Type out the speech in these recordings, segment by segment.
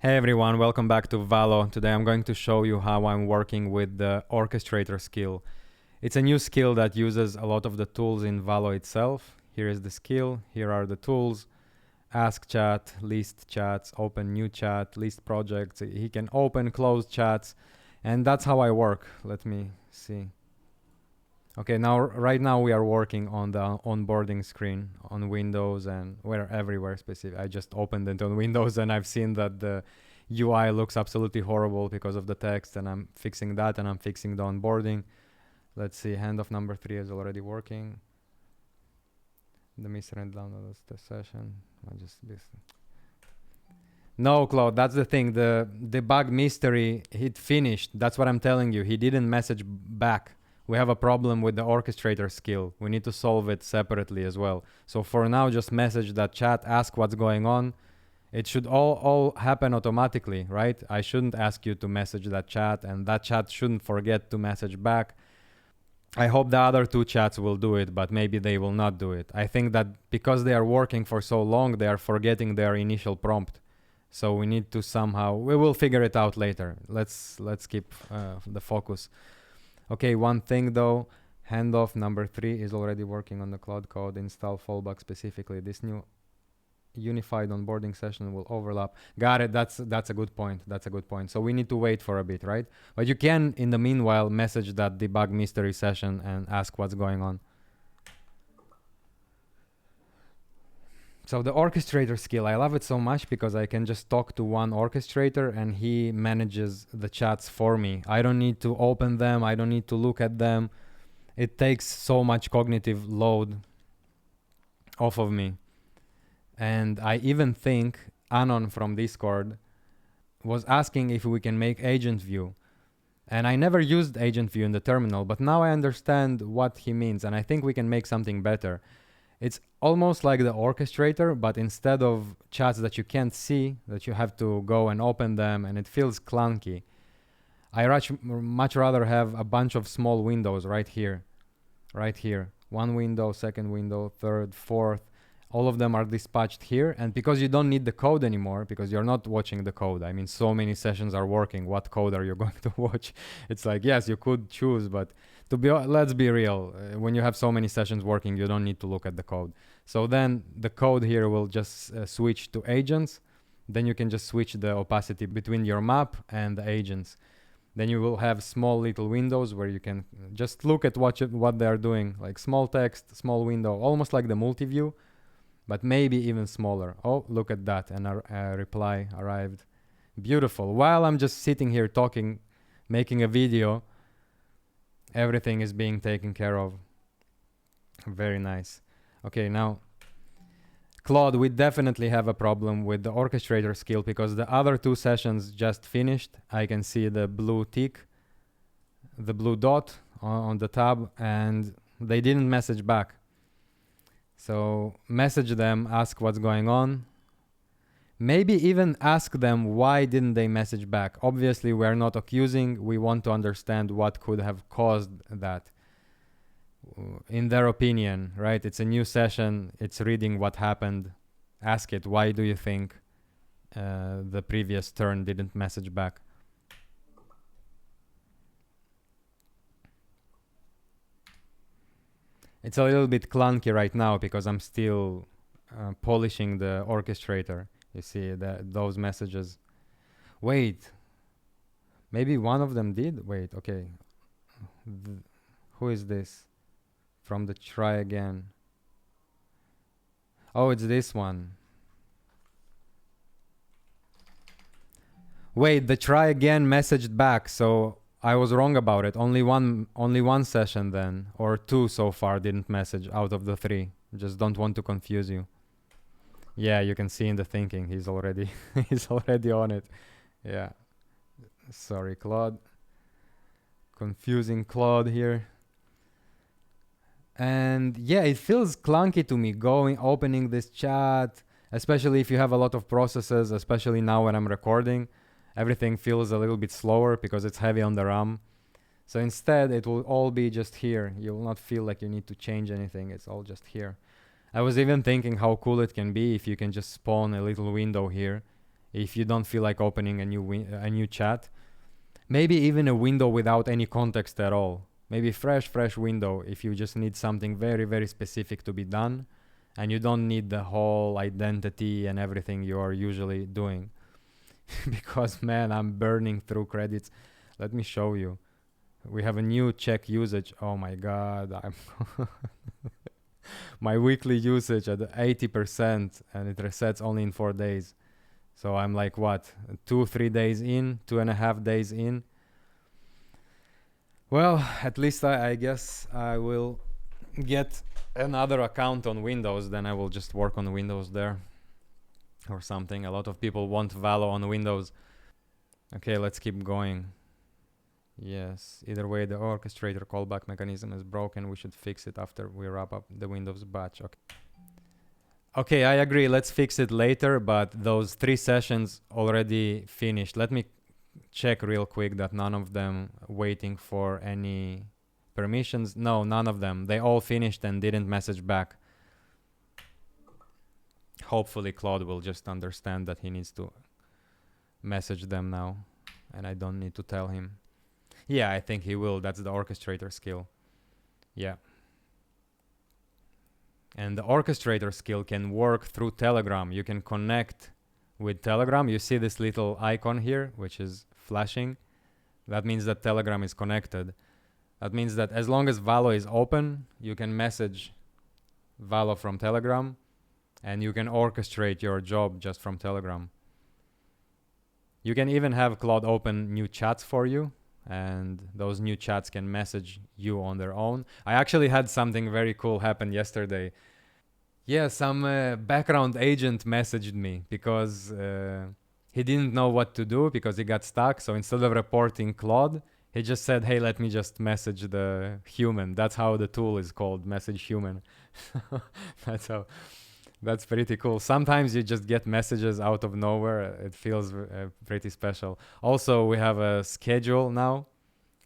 Hey everyone, welcome back to Valo. Today I'm going to show you how I'm working with the orchestrator skill. It's a new skill that uses a lot of the tools in Valo itself. Here is the skill, here are the tools. Ask chat, list chats, open new chat, list projects. He can open, close chats, and that's how I work. Let me see. Okay, right now we are working on the onboarding screen on Windows, and we're everywhere specific. I just opened it on Windows and I've seen that the UI looks absolutely horrible because of the text, and I'm fixing that, and I'm fixing the onboarding. Let's see, handoff number 3 is already working. The misread downloads the session. I just this. No, Claude, that's the thing. The debug mystery, it finished. That's what I'm telling you. He didn't message back. We have a problem with the orchestrator skill. We need to solve it separately as well. So for now, just message that chat, ask what's going on. It should all happen automatically, right? I shouldn't ask you to message that chat, and that chat shouldn't forget to message back. I hope the other two chats will do it, but maybe they will not do it. I think that because they are working for so long, they are forgetting their initial prompt. So we need to somehow, we will figure it out later. Let's keep the focus. Okay, one thing though, handoff number 3 is already working on the Claude code. Install fallback specifically. This new unified onboarding session will overlap. Got it. That's a good point. That's a good point. So we need to wait for a bit, right? But you can, in the meanwhile, message that debug mystery session and ask what's going on. So the orchestrator skill, I love it so much because I can just talk to one orchestrator and he manages the chats for me. I don't need to open them. I don't need to look at them. It takes so much cognitive load off of me. And I even think Anon from Discord was asking if we can make agent view. And I never used agent view in the terminal, but now I understand what he means, and I think we can make something better. It's almost like the orchestrator, but instead of chats that you can't see, that you have to go and open them, and it feels clunky. I much rather have a bunch of small windows right here. Right here. One window, second window, third, fourth. All of them are dispatched here. And because you don't need the code anymore, because you're not watching the code. I mean, so many sessions are working. What code are you going to watch? It's like, yes, you could choose, but let's be real. When you have so many sessions working, you don't need to look at the code. So then the code here will just switch to agents. Then you can just switch the opacity between your map and the agents. Then you will have small little windows where you can just look at what they're doing, like small text, small window, almost like the multi-view, but maybe even smaller. Oh, look at that, and a reply arrived. Beautiful. While I'm just sitting here talking, making a video, everything is being taken care of. Very nice. Okay, now, Claude, we definitely have a problem with the orchestrator skill because the other two sessions just finished. I can see the blue tick, the blue dot on the tab, and they didn't message back. So message them, ask what's going on. Maybe even ask them why didn't they message back. Obviously, we're not accusing. We want to understand what could have caused that. In their opinion, right? It's a new session. It's reading what happened. Ask it, why do you think the previous turn didn't message back? It's a little bit clunky right now because I'm still polishing the orchestrator. You see those messages. Wait, maybe one of them did? Wait, okay. Who is this? From the try again. Oh, it's this one. Wait, the try again messaged back, so I was wrong about it. Only one session then, or 2 so far didn't message out of the 3. Just don't want to confuse you. Yeah, you can see in the thinking he's already on it. Yeah. Sorry, Claude. Confusing Claude here. And yeah, it feels clunky to me opening this chat, especially if you have a lot of processes, especially now when I'm recording. Everything feels a little bit slower because it's heavy on the RAM. So instead, it will all be just here. You will not feel like you need to change anything. It's all just here. I was even thinking how cool it can be if you can just spawn a little window here if you don't feel like opening a new chat. Maybe even a window without any context at all. Maybe fresh window if you just need something very, very specific to be done and you don't need the whole identity and everything you are usually doing. Because man, I'm burning through credits. Let me show you. We have a new check usage. Oh my god, I'm my weekly usage at 80% and it resets only in 4 days. So I'm like what, 2-3 days in, 2.5 days in. Well, at least I guess I will get another account on Windows, then I will just work on Windows there or something. A lot of people want Valo on Windows. Okay, let's keep going. Yes, either way, the orchestrator callback mechanism is broken. We should fix it after we wrap up the Windows batch. Okay, I agree. Let's fix it later, but those 3 sessions already finished. Let me check real quick that none of them waiting for any permissions. No, none of them. They all finished and didn't message back. Hopefully Claude will just understand that he needs to message them now and I don't need to tell him. Yeah, I think he will. That's the orchestrator skill. Yeah. And the orchestrator skill can work through Telegram. You can connect with Telegram. You see this little icon here, which is flashing. That means that Telegram is connected. That means that as long as Valo is open, you can message Valo from Telegram and you can orchestrate your job just from Telegram. You can even have Claude open new chats for you, and those new chats can message you on their own. I actually had something very cool happen yesterday. Yeah, some background agent messaged me because he didn't know what to do because he got stuck. So instead of reporting Claude, he just said, hey, let me just message the human. That's how the tool is called, message human. That's pretty cool. Sometimes you just get messages out of nowhere. It feels pretty special. Also, we have a schedule now,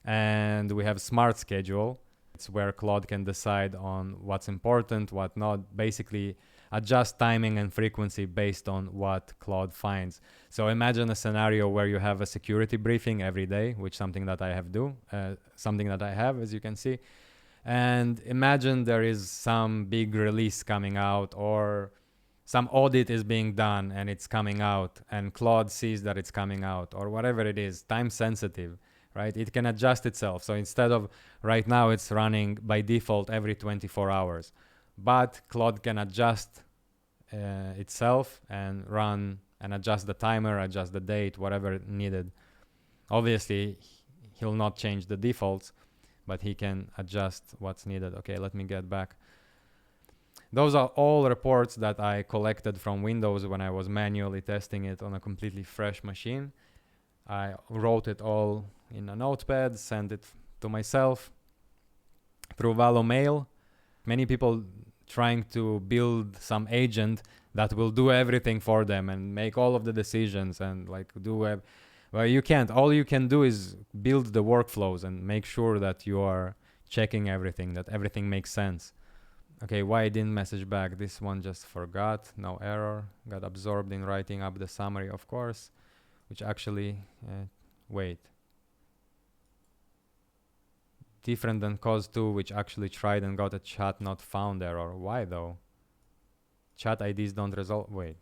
and we have smart schedule. It's where Claude can decide on what's important, what not, basically adjust timing and frequency based on what Claude finds. So imagine a scenario where you have a security briefing every day, which something that I have, as you can see. And imagine there is some big release coming out or some audit is being done and it's coming out and Claude sees that it's coming out or whatever it is, time sensitive, right? It can adjust itself. So instead of right now, it's running by default every 24 hours, but Claude can adjust itself and run and adjust the timer, adjust the date, whatever needed. Obviously, he'll not change the defaults, but he can adjust what's needed. Okay, let me get back. Those are all reports that I collected from Windows when I was manually testing it on a completely fresh machine. I wrote it all in a notepad, sent it to myself through Valo Mail. Many people trying to build some agent that will do everything for them and make all of the decisions and like well, you can't. All you can do is build the workflows and make sure that you are checking everything, that everything makes sense. Okay, why I didn't message back? This one just forgot. No error. Got absorbed in writing up the summary, of course, which actually, wait. Different than cause 2, which actually tried and got a chat not found error. Why though? Chat IDs don't resolve. Wait.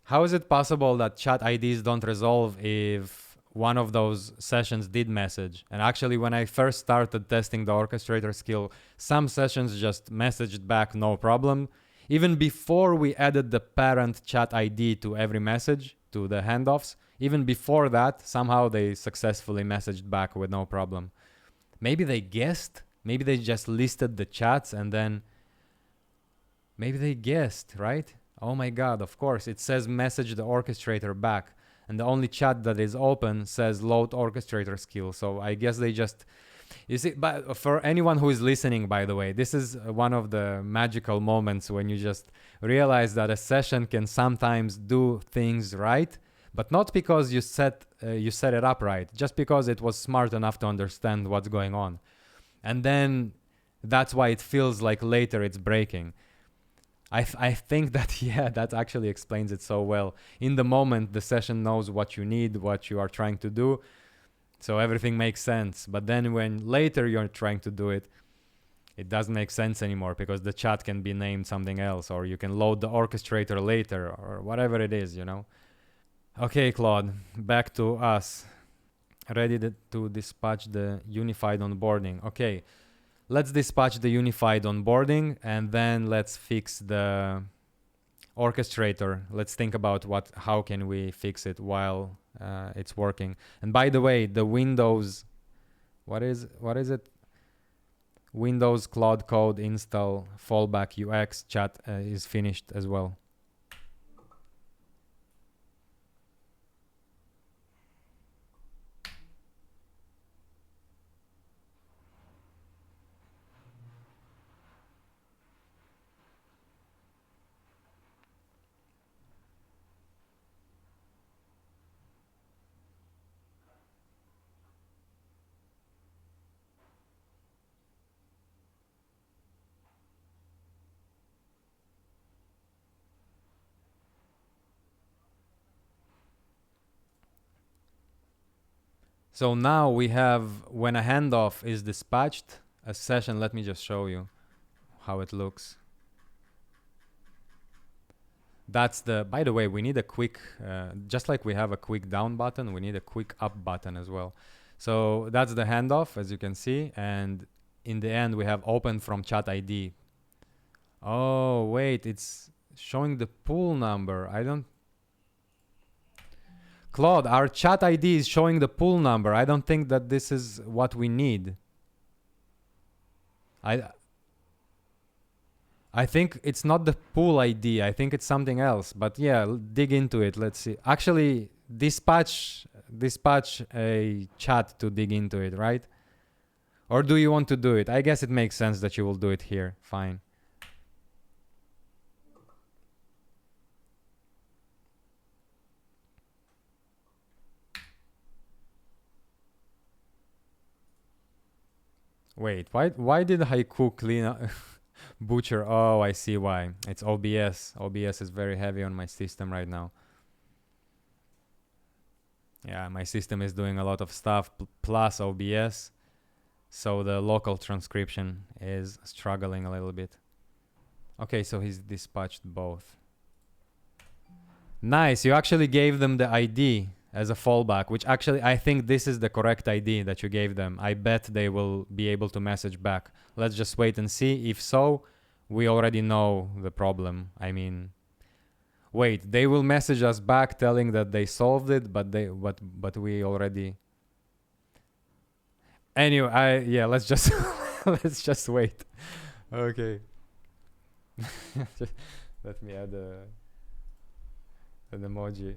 How is it possible that chat IDs don't resolve if one of those sessions did message? And actually, when I first started testing the orchestrator skill, some sessions just messaged back no problem. Even before we added the parent chat ID to every message, to the handoffs, even before that, somehow they successfully messaged back with no problem. Maybe they guessed. Maybe they just listed the chats and then maybe they guessed, right? Oh my God, of course, it says message the orchestrator back. And the only chat that is open says load orchestrator skill. So I guess they just, you see, but for anyone who is listening, by the way, this is one of the magical moments when you just realize that a session can sometimes do things right, but not because you set it up right, just because it was smart enough to understand what's going on. And then that's why it feels like later it's breaking. I think that yeah, that actually explains it so well. In the moment, the session knows what you need, what you are trying to do, so everything makes sense. But then when later you're trying to do it, it doesn't make sense anymore because the chat can be named something else, or you can load the orchestrator later, or whatever it is, you know. Okay, Claude, back to us. Ready to dispatch the unified onboarding. Okay, let's dispatch the unified onboarding and then let's fix the orchestrator. Let's think about how can we fix it while it's working. And by the way, the Windows, what is it? Windows Cloud Code install fallback UX chat is finished as well. So now we have, when a handoff is dispatched, a session, let me just show you how it looks. That's by the way, we need a quick, just like we have a quick down button, we need a quick up button as well. So that's the handoff, as you can see. And in the end, we have open from chat ID. Oh, wait, it's showing the pool number. Claude, our chat ID is showing the pool number. I don't think that this is what we need. I I think it's not the pool ID. I think it's something else. But yeah, dig into it. Let's see. Actually, dispatch a chat to dig into it, right? Or do you want to do it? I guess it makes sense that you will do it here. Fine. Wait, why did Haiku clean up Butcher? Oh, I see why. It's OBS. OBS is very heavy on my system right now. Yeah, my system is doing a lot of stuff plus OBS. So the local transcription is struggling a little bit. Okay, so he's dispatched both. Nice, you actually gave them the ID as a fallback, which actually I think this is the correct ID that you gave them. I bet they will be able to message back. Let's just wait and see. If so, we already know the problem. I mean, wait, they will message us back telling that they solved it, but we already. Anyway, yeah, let's just let's just wait. Okay. Let me add an emoji.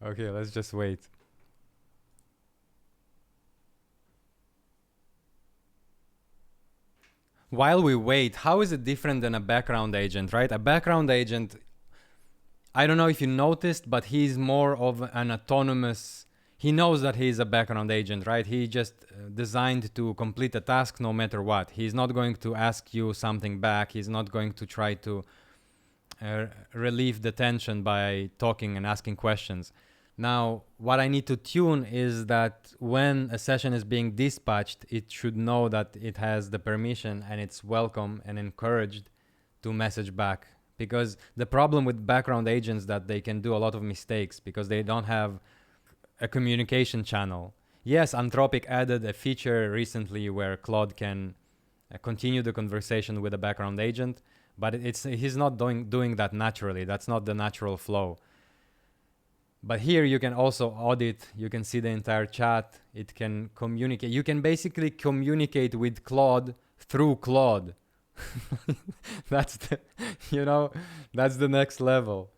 Okay, let's just wait. While we wait, how is it different than a background agent, right? A background agent, I don't know if you noticed, but he's more of an autonomous. He knows that he's a background agent, right? He just designed to complete a task no matter what. He's not going to ask you something back. He's not going to try to relieve the tension by talking and asking questions. Now, what I need to tune is that when a session is being dispatched, it should know that it has the permission and it's welcome and encouraged to message back. Because the problem with background agents that they can do a lot of mistakes because they don't have a communication channel. Yes, Anthropic added a feature recently where Claude can continue the conversation with a background agent, but he's not doing that naturally. That's not the natural flow. But here you can also audit, you can see the entire chat, it can communicate. You can basically communicate with Claude through Claude. That's that's the next level.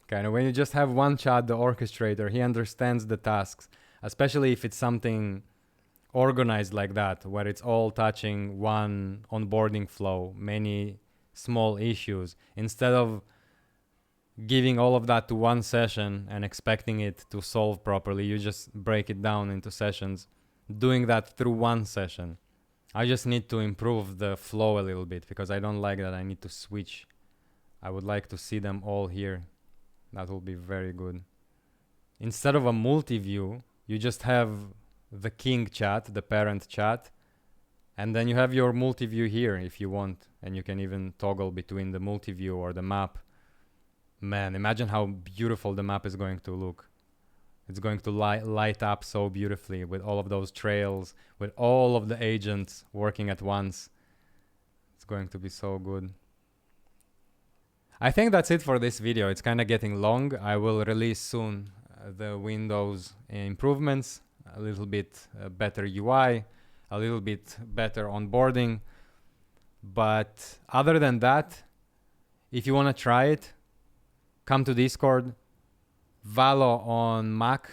Kind of when you just have one chat, the orchestrator, he understands the tasks, especially if it's something organized like that, where it's all touching one onboarding flow, many small issues, instead of giving all of that to one session and expecting it to solve properly. You just break it down into sessions, doing that through one session. I just need to improve the flow a little bit because I don't like that I need to switch. I would like to see them all here. That will be very good. Instead of a multi-view, you just have the king chat, the parent chat, and then you have your multi-view here if you want, and you can even toggle between the multi-view or the map. Man, imagine how beautiful the map is going to look. It's going to light up so beautifully with all of those trails, with all of the agents working at once. It's going to be so good. I think that's it for this video. It's kind of getting long. I will release soon the Windows improvements, a little bit better UI, a little bit better onboarding. But other than that, if you want to try it, come to Discord. Valo on Mac,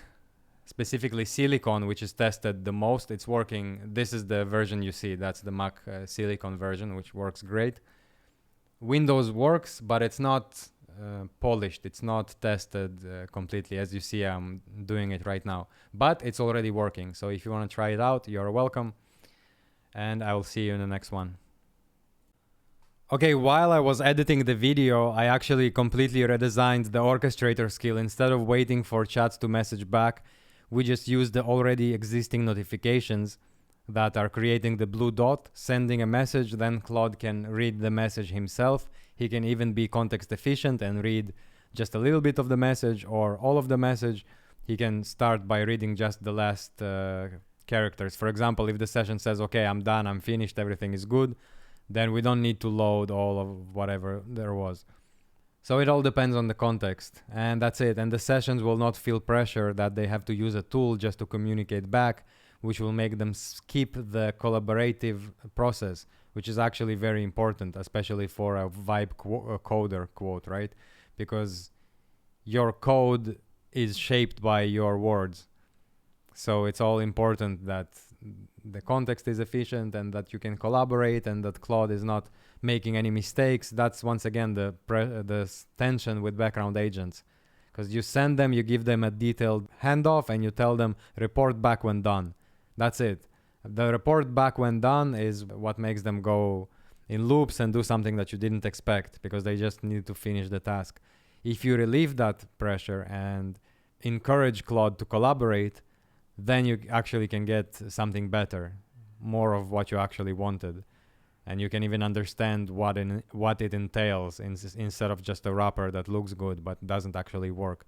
specifically Silicon, which is tested the most. It's working. This is the version you see. That's the Mac Silicon version, which works great. Windows works, but it's not polished. It's not tested completely. As you see, I'm doing it right now. But it's already working. So if you want to try it out, you're welcome. And I will see you in the next one. Okay, while I was editing the video, I actually completely redesigned the orchestrator skill. Instead of waiting for chats to message back, we just use the already existing notifications that are creating the blue dot, sending a message, then Claude can read the message himself. He can even be context efficient and read just a little bit of the message or all of the message. He can start by reading just the last characters. For example, if the session says, okay, I'm done, I'm finished, everything is good, then we don't need to load all of whatever there was. So it all depends on the context, and that's it. And the sessions will not feel pressure that they have to use a tool just to communicate back, which will make them skip the collaborative process, which is actually very important, especially for a vibe coder quote, right? Because your code is shaped by your words. So it's all important that the context is efficient and that you can collaborate and that Claude is not making any mistakes. That's once again the tension with background agents, because you send them, you give them a detailed handoff and you tell them report back when done. That's it. The report back when done is what makes them go in loops and do something that you didn't expect because they just need to finish the task. If you relieve that pressure and encourage Claude to collaborate, then you actually can get something better, more of what you actually wanted. And you can even understand what it entails instead of just a wrapper that looks good but doesn't actually work.